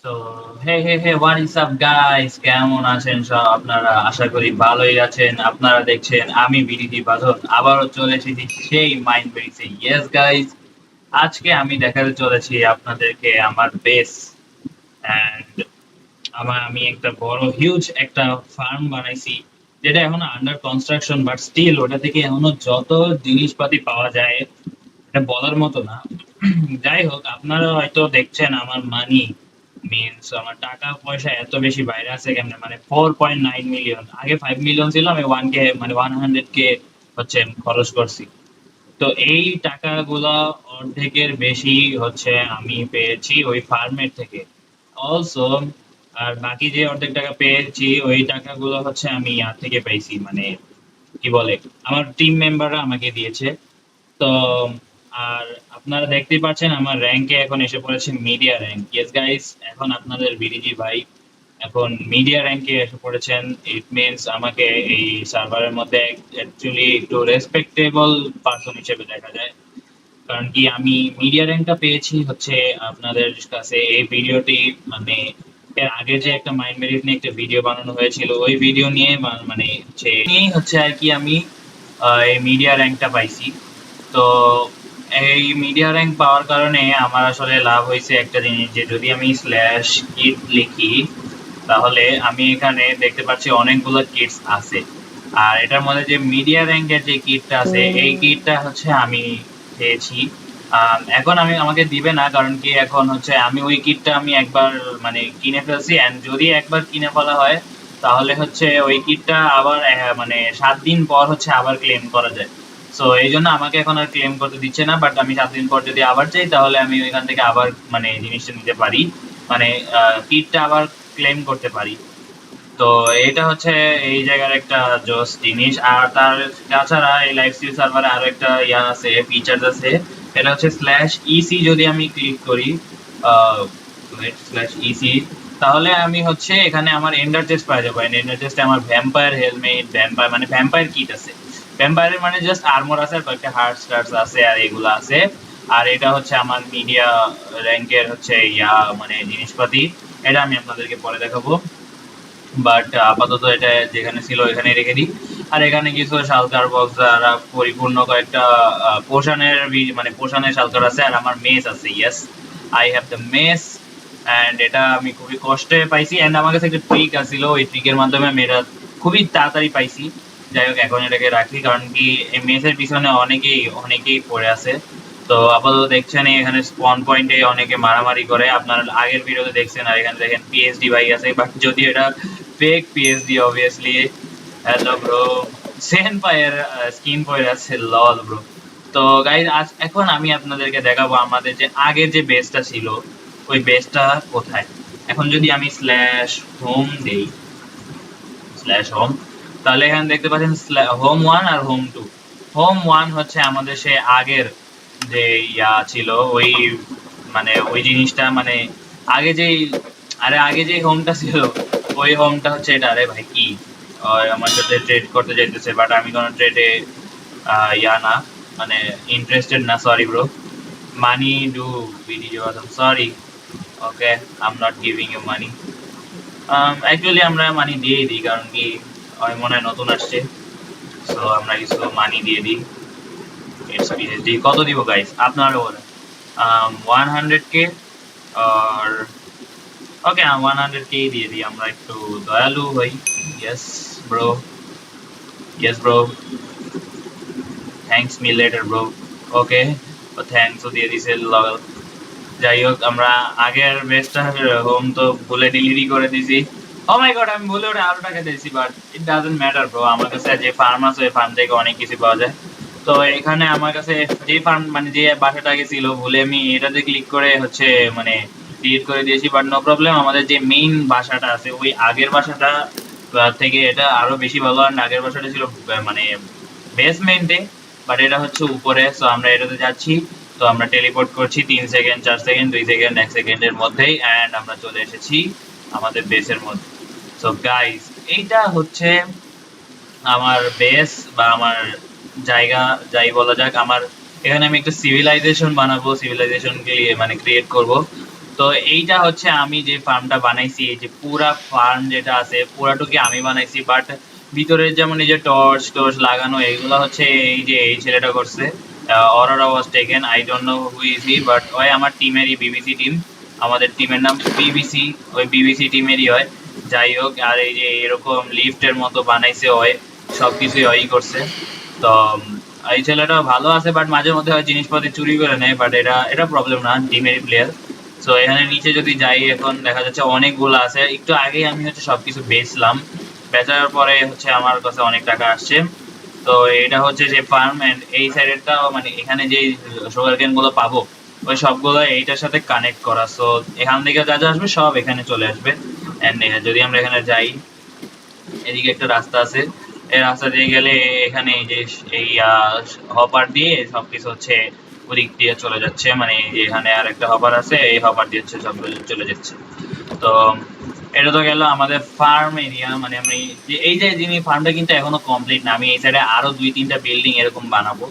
তো hey what is up guys, কেমন আছেন সব আপনারা? আশা করি ভালোই আছেন। আপনারা দেখছেন আমি বিডিটি বাঁধন আবারও চলে এসেছি সেই মাইন্ড বেরিসে। ইয়েস গাইস, আজকে আমি দেখাতে চলেছি আপনাদেরকে আমার বেস এন্ড আমি একটা বড় হিউজ একটা ফার্ম বানাইছি, যেটা এখনো আন্ডার কনস্ট্রাকশন, বাট স্টিল ওটা থেকে এখনো যত জিনিসপাতি পাওয়া যায় এটা বলার মতো না। যাই হোক, আপনারা হয়তো দেখছেন আমার মানি মিনস আমার টাকা পয়সা এত বেশি বাইরে আছে কেমনে, মানে 4.9 মিলিয়ন। আগে 5 মিলিয়ন ছিল, আমি 1K মানে 100K হচ্ছে খরচ করছি। তো এই টাকাগুলা অর্ধেকের বেশি হচ্ছে আমি পেয়েছি ওই ফার্মের থেকে। অলসো আর বাকি যে অর্ধেক টাকা পেয়েছি ওই টাকাগুলো হচ্ছে আমি ইয়ার থেকে পেয়েছি, মানে কি বলে, আমার টিম মেম্বাররা আমাকে দিয়েছে। তো আর আপনারা দেখতেই পাচ্ছেন আমার র্যাঙ্কে এখন এসে পড়েছে মিডিয়া র্যাঙ্ক। ইয়েস গাইস, এখন আপনাদের বিডিজি ভাই এখন মিডিয়া র্যাঙ্কে এসে পড়েছেন। ইট মিনস আমাকে এই সার্ভারের মধ্যে অ্যাকচুয়ালি একটু রেসপেক্টেবল পারসন হিসেবে দেখা যায়। কারণ কি আমি মিডিয়া র্যাঙ্কটা পেয়েছি হচ্ছে আপনাদের কাছে এই ভিডিওটি, মানে এর আগে যে একটা মাইন্ড মেরিট নিয়ে একটা ভিডিও বানানো হয়েছিল ওই ভিডিও নিয়ে মানে হচ্ছে নিয়েই হচ্ছে আর কি আমি এই মিডিয়া র্যাঙ্কটা পাইছি। তো এই মিডিয়া র্যাঙ্ক পাওয়ার কারণে আমার আসলে লাভ হয়েছে একটা জিনিস, যে যদি আমি স্ল্যাশ কিট লিখি তাহলে আমি এখানে দেখতে পাচ্ছি অনেকগুলো কিটস আছে। আর এটার মধ্যে যে মিডিয়া র্যাঙ্কের যে কিটটা আছে এই কিটটা হচ্ছে আমি পেয়েছি। এখন আমি আমাকে দিবে না, কারণ কি এখন হচ্ছে আমি ওই কিটটা আমি একবার মানে কিনে ফেলছি, এন্ড যদি একবার কিনে ফেলা হয় তাহলে হচ্ছে ওই কিটটা আবার মানে 7 দিন পর হচ্ছে আবার ক্লেম করা যায়। সো এই জন্য আমাকে এখন আর ক্লেম করতে দিচ্ছে না, বাট আমি 7 দিন পর যদি আবার চাই তাহলে আমি ওইখান থেকে আবার মানে জিনিসটা নিতে পারি, মানে কিটটা আবার ক্লেম করতে পারি। তো এটা হচ্ছে এই জায়গার একটা জোস জিনিস। আর তার তাছাড়া এই লাইভ স্ট্রিম সার্ভারে আরো একটা ইয়া আছে, ফিচার্স আছে। এটা হচ্ছে স্ল্যাশ ইসি, যদি আমি ক্লিক করি স্ল্যাশ ইসি, তাহলে আমি হচ্ছে এখানে আমার এন্ডার চেস্ট পাওয়া যাবো। এন্ডার চেস্টে আমার ভ্যাম্পায়ার হেলমেট, ভ্যাম্পায়ার মানে ভ্যাম্পায়ার কিট আছে। ভ্যাম্পায়ারের মানে জাস্ট আর্মর আছে আর কয়েকটা হার্ট স্টার্স আছে আর এগুলো আছে। আর এটা হচ্ছে আমার মিডিয়া র্যাঙ্কের হচ্ছে ইয়া মানে জিনিসপাতি। এটা আমি আপনাদেরকে পরে দেখাবো, বাট আপাতত এটা যেখানে ছিল ওইখানে রেখে দিই। আর এখানে কিছু শালকার বক্স আর পরিপূর্ণ কয়েকটা পোষণের মানে পোষণের শালকার আছে, আর আমার মেস আছে। Yes, I have the mess, and এটা আমি খুবই কষ্টে পাইছি। অ্যান্ড আমার কাছে একটা ট্রিক আছিল, ওই ট্রিকের মাধ্যমে আমি এটা খুবই তাড়াতাড়ি পাইছি। যাই হোক, এখন এটাকে রাখি, কারণ কি এই মেসের পিছনে অনেকেই অনেকেই পড়ে আছে। তো আপাতত দেখছেন এখানে স্পন পয়েন্টে অনেকে মারামারি করে, আপনারা আগের ভিডিওতে দেখছেন। আর এখানে দেখেন পিএইচডি ভাই আছে, বাট যদি এটা fake PhD obviously. Hello bro, Sen পায়ের স্কিন পরে আছে, লল ব্রো। তো গাইজ এখন আমি আপনাদেরকে দেখাবো আমাদের যে আগের যে বেসটা ছিল ওই বেসটা কোথায়। এখন যদি আমি স্ল্যাশ হোম দেই, স্ল্যাশ হোম, তাহলে এখানে দেখতে পাচ্ছেন হোম ওয়ান আর হোম টু। হোম ওয়ান হচ্ছে আমাদের সে আগের যে ইয়া ছিল ওই মানে ওই জিনিসটা, মানে আগে যেই, আরে আগে যে হোমটা ছিল ওই হোমটা হচ্ছে এটা। আরে ভাই কি আমার সাথে ট্রেড করতে চাইতেছে, বাট আমি কোনো ট্রেডে ইয়া না, মানে ইন্টারেস্টেড না। সরি ব্রো, মানি ডু বিডি sorry, okay, I am not giving you money. Actually আমরা মানি দিয়েই দিই, কারণ কি আমি মনে হয় নতুন আসছে, সো আমরা কিছু মানি দিয়ে দিই। পিএইচডি কত দিব গাইস আপনারা বলেন? 100K আর ওকে, 100K দিয়ে দিই, আমরা একটু দয়ালু হই। Yes bro, yes bro, thanks me later bro. Okay, থ্যাঙ্কসও দিয়ে দিছে লেভেল। যাই হোক, আমরা আগের বেসটা হোম তো ভুলে ডিলিটই করে দিছি। ও মাই গড, আমি ভুলে ওটা আরো টাকা দিয়েছি, but it doesn't matter bro. আমার কাছে যে ফার্ম আছে ওই ফার্ম থেকে অনেক কিছু পাওয়া যায়। তো এখানে আমার কাছে যে ফার্ম মানে যে বাসাটা ছিল ভুলে আমি এটাতে ক্লিক করে হচ্ছে মানে ডিলিট করে দিয়েছি, বাট নো প্রবলেম। আমাদের যে মেইন বাসাটা আছে ওই আগের বাসাটা থেকে এটা আরো বেশি ভালো। আর আগের বাসাটা ছিল মানে বেসমেন্টে, বাট এটা হচ্ছে উপরে। সো আমরা এটাতে যাচ্ছি। তো আমরা টেলিপোর্ট করছি 3 সেকেন্ড, 4 সেকেন্ড, 2 সেকেন্ড, 1 সেকেন্ডের মধ্যেই, অ্যান্ড আমরা চলে এসেছি আমাদের বেসের মধ্যে। সো গাইস, এইটা হচ্ছে আমার বেস বা আমার জায়গা, যাই বলা যাক। আমার এখানে আমি একটা সিভিলাইজেশন বানাবো, সিভিলাইজেশন মানে ক্রিয়েট করব। তো এইটা হচ্ছে আমি যে ফার্মটা বানাইছি, এই যে পুরা ফার্ম যেটা আছে পুরাটুকি আমি বানাইছি, বাট ভিতরের যেমন এই যে টর্চ টর্চ লাগানো এগুলো হচ্ছে এই যে এই ছেলেটা করছে। Aurora was taken, I don't know who is he, but ওই আমার টিমেরই, বিবিসি টিম, আমাদের টিমের নাম বিবিসি, ওই বিবিসি টিমেরই হয়। যাই হোক, আর এই যে এরকম লিফটের মতো বানাইছে ওই, সবকিছুই ওই করছে। তো এই ছেলেটা ভালো আছে, বাট মাঝে মধ্যে হয় জিনিসপাতি চুরি করে নেয়, বাট এটা এটা প্রবলেম না, টিমেরই প্লেয়ার। তো এখানে নিচে যদি যাই, এখন দেখা যাচ্ছে অনেকগুলো আছে। একটু আগেই আমি হচ্ছে সবকিছু বেচলাম, বেচার পরে হচ্ছে আমার কাছে অনেক টাকা আসছে। তো এটা হচ্ছে যে ফার্ম, এন্ড এই সাইডেরটা মানে এখানে যে সুগার কেন গুলো পাবো ওই সবগুলো এইটার সাথে কানেক্ট করা। সো এখান থেকে যা যা আসবে সব এখানে চলে আসবে। এন্ড যদি আমরা এখানে যাই, এদিকে একটা রাস্তা আছে, এই রাস্তা দিয়ে গেলে এখানে এই যে এই হপার দিয়ে সবকিছু হচ্ছে ওদিক দিয়ে চলে যাচ্ছে, মানে এই যে এখানে আর একটা হপার আছে, এই হপার দিয়ে হচ্ছে সব চলে যাচ্ছে। তো এটা তো গেল আমাদের ফার্ম এরিয়া, মানে আমি যে এই যে যিনি ফার্মটা কিন্তু এখনো কমপ্লিট না, আমি এই সাইডে আরো 2-3টা বিল্ডিং এরকম বানাবো,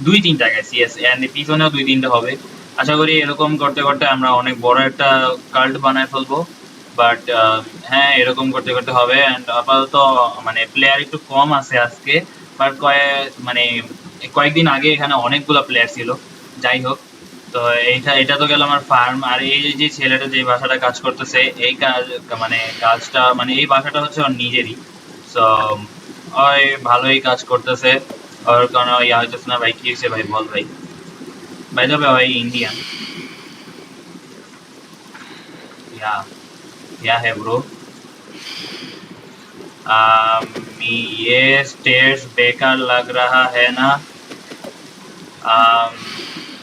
2-3টা গেছি, এন্ড পিছনেও 2-3টা হবে। আশা করি এরকম করতে করতে আমরা অনেক বড় একটা কাল্ট বানায় ফেলবো। বাট হ্যাঁ, এরকম করতে করতে হবে। এন্ড আপাতত মানে প্লেয়ার একটু কম আছে আজকে, বাট মানে কয়েকদিন আগে এখানে অনেকগুলো প্লেয়ার ছিল। যাই হোক, তো এইটা এটা তো গেল আমার ফার্ম। আর এই যে ছেলেটা যে বাসাটা কাজ করতেছে, এই কাজ মানে কাজটা মানে এই বাসাটা হচ্ছে ওর নিজেরই। তো ওই ভালোই কাজ করতেছে, ওর কোনো ইয়া হইতেছে না। ভাই কি হয়েছে ভাই, বল ভাই। ভাই তবে ওই ইন্ডিয়ান, ইয়া ইয়া है ब्रो। ये स्टेयर्स बेकार लग रहा है ना?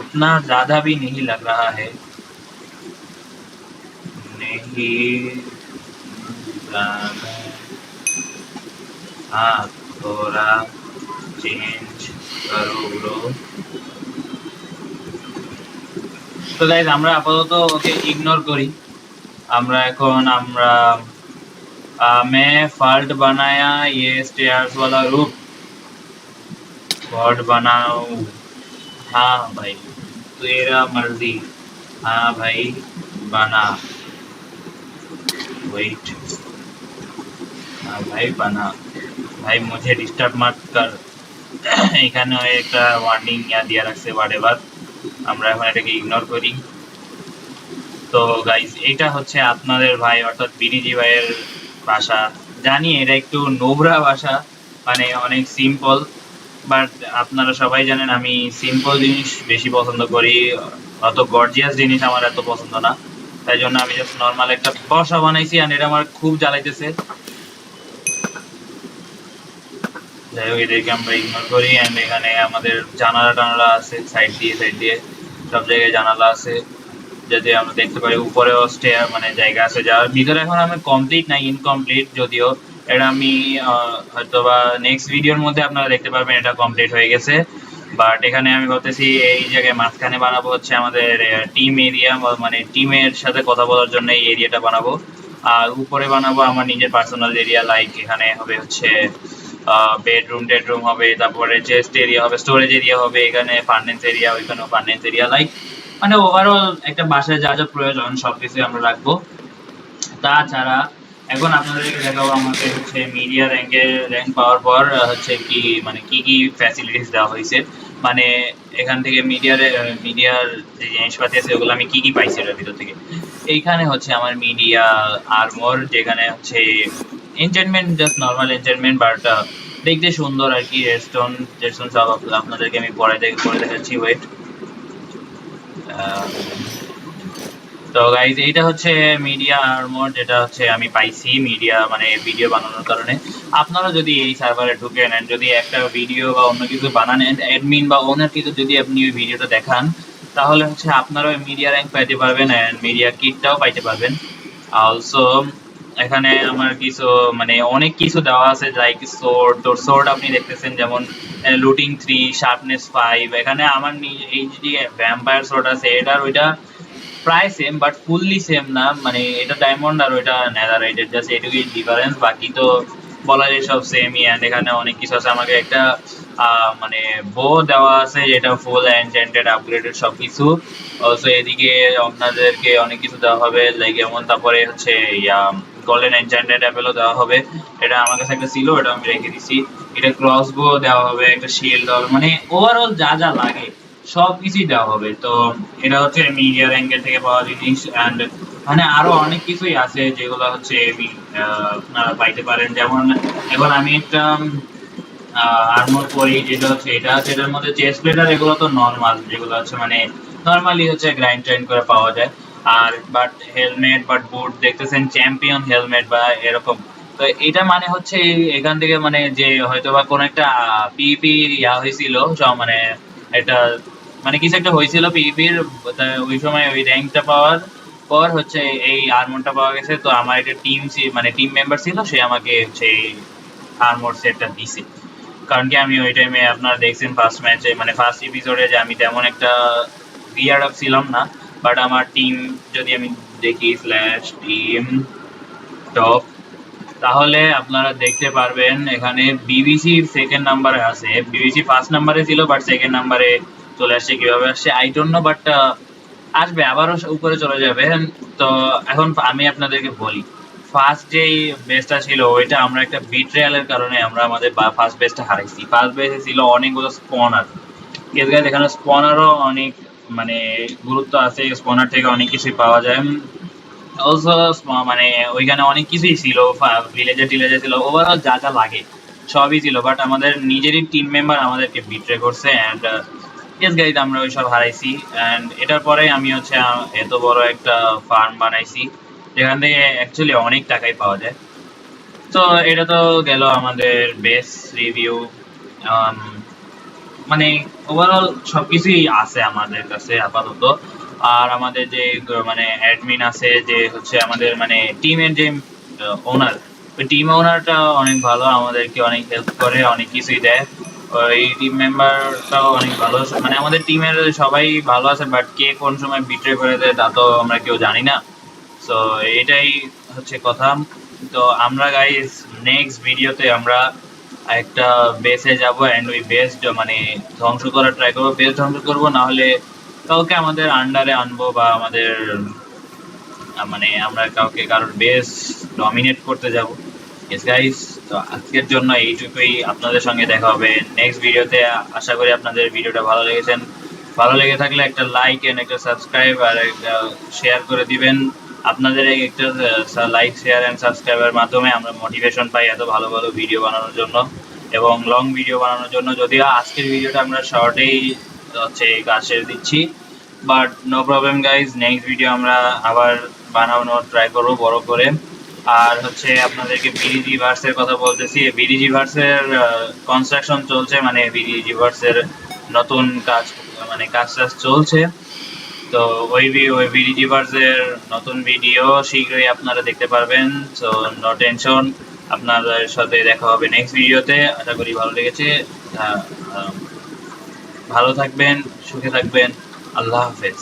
उतना ज्यादा भी नहीं लग रहा है, नहीं ज्यादा। हाँ, थोड़ा चेंज करो ब्रो। তো গাইজ আমরা আপাতত ওকে ইগনোর করি। আমরা এখন मैं फॉल्ट बनाया ये स्टेयर्स वाला रूफ, फॉल्ट बनाओ। हाँ भाई, तेरा मर्जी। हाँ भाई, बना। वेट, हाँ भाई बना। भाई मुझे डिस्टर्ब मत कर। এখানে একটা ওয়ার্নিং ইয়া দিয়ে রাখছে হোয়াটএভার, আমরা এখন এটাকে ইগনোর করি। তো গাইস, এটা হচ্ছে আপনাদের ভাই অর্থাৎ বিডিজি ভাইয়ের ভাষা। জানি এটা একটু নোংরা ভাষা, মানে অনেক সিম্পল, বাট আপনারা সবাই জানেন আমি সিম্পল জিনিস বেশি পছন্দ করি, অত গর্জিয়াস জিনিস আমার এত পছন্দ না। তাই জন্য আমি জাস্ট নর্মাল একটা ভাষা বানাইছি, আর এটা আমার খুব জ্বালাইতেছে। যাই হোক, এটাকে আমরা ইগনোর করি। অ্যান্ড এখানে আমাদের জানালা টানালা আছে, সাইড দিয়ে সব জায়গায় জানালা আছে, যাতে আমরা দেখতে পারি। উপরেও স্টেয়ার মানে জায়গা আছে যাওয়ার ভিতরে। এখন আমি কমপ্লিট না, ইনকমপ্লিট যদিও। এটা আমি হয়তোবা নেক্সট ভিডিওর মধ্যে আপনারা দেখতে পারবেন এটা কমপ্লিট হয়ে গেছে। বাট এখানে আমি ভাবতেছি এই জায়গায় মাঝখানে বানাবো হচ্ছে আমাদের টিম এরিয়া, মানে টিমের সাথে কথা বলার জন্য এই এরিয়াটা বানাবো। আর উপরে বানাবো আমার নিজের পার্সোনাল এরিয়া, লাইক এখানে হবে হচ্ছে বেডরুম টেডরুম হবে, তারপরে চেস্ট এরিয়া হবে, স্টোরেজ এরিয়া হবে, এখানে ফার্নেন্স এরিয়া, ওইখানেও ফার্নেন্স এরিয়া, লাইক মানে ওভারঅল একটা বাসায় যা যা প্রয়োজন সবকিছু আমরা রাখবো। তাছাড়া এখন আপনাদেরকে দেখাবো আমাদের হচ্ছে মিডিয়া র্যাঙ্ক পাওয়ার পর হচ্ছে কি মানে কি কি ফ্যাসিলিটিস দেওয়া হয়েছে, মানে এখান থেকে মিডিয়ার যে জিনিসপাতি আছে ওগুলো আমি কি কি পাইছি এটার ভিতর থেকে। এইখানে হচ্ছে আমার মিডিয়া আর্মর, যেখানে হচ্ছে এনচেন্টমেন্ট, জাস্ট নর্মাল এনচেন্টমেন্ট, বাট দেখতে সুন্দর আর কি। রেডস্টোন সব আপনাদেরকে আমি পরে দেখাচ্ছি, ওয়েট। তো গাইজ, এইটা হচ্ছে মিডিয়া আর্মর, যেটা হচ্ছে আমি পাইছি মিডিয়া মানে ভিডিও বানানোর কারণে। আপনারা যদি এই সার্ভারে ঢুকেন এন্ড যদি একটা ভিডিও বা অন্য কিছু বানান, অ্যাডমিন বা ওনার কিছু যদি আপনি ওই ভিডিওটা দেখান, তাহলে হচ্ছে আপনারা ওই মিডিয়া র্যাঙ্ক পাইতে পারবেন এন্ড মিডিয়া কিটটাও পাইতে পারবেন। অলসো এখানে আমার কিছু মানে অনেক কিছু দেওয়া আছে, লাইক সোর্ড। তো সোর্ড আপনি দেখতেছেন যেমন লুটিং 3, শার্পনেস 5। এখানে আমার এই যে ভ্যাম্পায়ার সোর্ড আছে, এটার ওইটা প্রায় সেম, বাট ফুললি সেম না, মানে এটা ডায়মন্ড আর ওইটা নেদারাইটের, জাস্ট এটুকুই ডিফারেন্স, বাকি তো বলা যায় সব সেমই। অ্যান্ড এখানে অনেক কিছু আছে। আমাকে একটা মানে বো দেওয়া আছে যেটা ফুল এনচেন্টেড আপগ্রেডেড সবকিছু। অলসো এদিকে আপনাদেরকে অনেক কিছু দেওয়া হবে, লাইক যেমন তারপরে হচ্ছে গোল্ডেন এনচ্যান্টেড অ্যাপেলও দেওয়া হবে। এটা আমার কাছে একটা ছিল, এটা আমি রেখে দিছি। এটা ক্রসবো দেওয়া হবে, একটা শিল্ড দেওয়া হবে, মানে ওভারঅল যা যা লাগে সব কিছুই দেওয়া হবে। তো এটা হচ্ছে মিডিয়া র্যাঙ্কের থেকে পাওয়া জিনিস, অ্যান্ড মানে আরো অনেক কিছুই আছে যেগুলো হচ্ছে আপনারা পাইতে পারেন। যেমন এখন আমি একটা আর্মর পরি, যেটা হচ্ছে এটার মধ্যে চেস্ট প্লেট আর এগুলো তো নর্মাল, যেগুলো হচ্ছে মানে নর্মালি হচ্ছে গ্রাইন্ড ট্রাইন্ড করে পাওয়া যায়। আর বাট হেলমেট বাট বুট দেখতেছেন চ্যাম্পিয়ন হেলমেট বা এরকম। তো এটা মানে হচ্ছে এখান থেকে মানে যে হয়তো বা কোনো একটা পিপি হয়েছিল সব মানে একটা মানে কিছু একটা হয়েছিল পিপির, ওই সময় ওই র্যাঙ্কটা পাওয়ার পর হচ্ছে এই আর্মরটা পাওয়া গেছে। তো আমার একটা টিম মানে টিম মেম্বার ছিল, সে আমাকে হচ্ছে আর্মর সেটটা দিছে। কারণ কি আমি ওই টাইমে আপনারা দেখছেন ফার্স্ট ম্যাচে মানে ফার্স্ট এপিসোডে যে আমি তেমন একটা গিয়ার আপ ছিলাম না। বাট আমার টিম যদি আমি দেখি স্ল্যাশ টিম টপ, তাহলে আপনারা দেখতে পারবেন এখানে বিবিসি সেকেন্ড নাম্বারে আছে। বিবিসি ফার্স্ট নাম্বারে ছিল বাট সেকেন্ড নাম্বারে চলে আসছে, কিভাবে আসছে আই ডোন্ট নো, বাট আসবে আবারও উপরে চলে যাবে। তো এখন আমি আপনাদেরকে বলি, ফার্স্ট যেই বেসটা ছিল ওইটা আমরা একটা বিট্রেয়ালের কারণে আমরা আমাদের ফার্স্ট বেসটা হারাইছি। ফার্স্ট বেসে ছিল অনেকগুলো স্পনার, এখানে স্পনারও অনেক মানে গুরুত্ব আছে, স্পনার থেকে অনেক কিছুই পাওয়া যায়। অলসো মানে ওইখানে অনেক কিছুই ছিল, ভিলেজে টিলেজে ছিল, ওভারঅল যা যা লাগে সবই ছিল। বাট আমাদের নিজেরই টিম মেম্বার আমাদেরকে বিট্রে করছে, অ্যান্ড ইয়েস গাইজ আমরা ওইসব হারাইছি। অ্যান্ড এটার পরে আমি হচ্ছে এত বড় একটা ফার্ম বানাইছি যেখান থেকে অ্যাকচুয়ালি অনেক টাকাই পাওয়া যায়। তো এটা তো গেল আমাদের বেস রিভিউ। মানে ওভারঅল সবকিছুই আছে আমাদের কাছে আপাতত। আর আমাদের যে মানে অ্যাডমিন আছে, যে হচ্ছে আমাদের মানে টিমের যে ওনার, ওই টিম ওনারটা অনেক ভালো, আমাদেরকে অনেক হেল্প করে, অনেক কিছুই দেয়। ওই টিম মেম্বারটাও অনেক ভালো আছে, মানে আমাদের টিমের সবাই ভালো আছে, বাট কে কোন সময় বিট্রে করে দেয় তা তো আমরা কেউ জানি না। সো এটাই হচ্ছে কথা। তো আমরা গাইস নেক্সট ভিডিওতে আমরা একটা বেসে যাব, এন্ড ওই বেস মানে ধ্বংস করার ট্রাই করবো, বেস ধ্বংস করবো, না হলে কাউকে আমাদের আন্ডারে আনবো বা আমাদের মানে আমরা কাউকে কারোর বেস ডমিনেট করতে যাব। ইয়েস গাইস, তো আজকের জন্য এইটুকুই, আপনাদের সঙ্গে দেখা হবে নেক্সট ভিডিওতে। আশা করি আপনাদের ভিডিওটা ভালো লেগে থাকলে একটা লাইক এন্ড একটা সাবস্ক্রাইব আর একটা শেয়ার করে দিবেন। আপনাদের এই একটা লাইক শেয়ার এন্ড সাবস্ক্রাইবের মাধ্যমে আমরা মোটিভেশন পাই এত ভালো ভালো ভিডিও বানানোর জন্য এবং লং ভিডিও বানানোর জন্য। যদিও আজকের ভিডিওটা আমরা শর্টেই হচ্ছে কাজ সেরে দিচ্ছি, but no problem guys, next video আমরা আবার বানানোর ট্রাই করবো বড় করে। আর হচ্ছে আপনাদেরকে বিডিজি ভার্সের কথা বলতেছি, বিডিজি ভার্সের কনস্ট্রাকশন চলছে, মানে বিডিজি ভার্সের নতুন কাজ মানে কাজ চলছে। তো ওই বিডিজি ভার্সের নতুন ভিডিও শীঘ্রই আপনারা দেখতে পারবেন। সো নো টেনশন, আপনাদের সাথে দেখা হবে নেক্সট ভিডিওতে। আশা করি ভালো লেগেছে। ভালো থাকবেন, সুখে থাকবেন, আল্লাহ হাফেজ।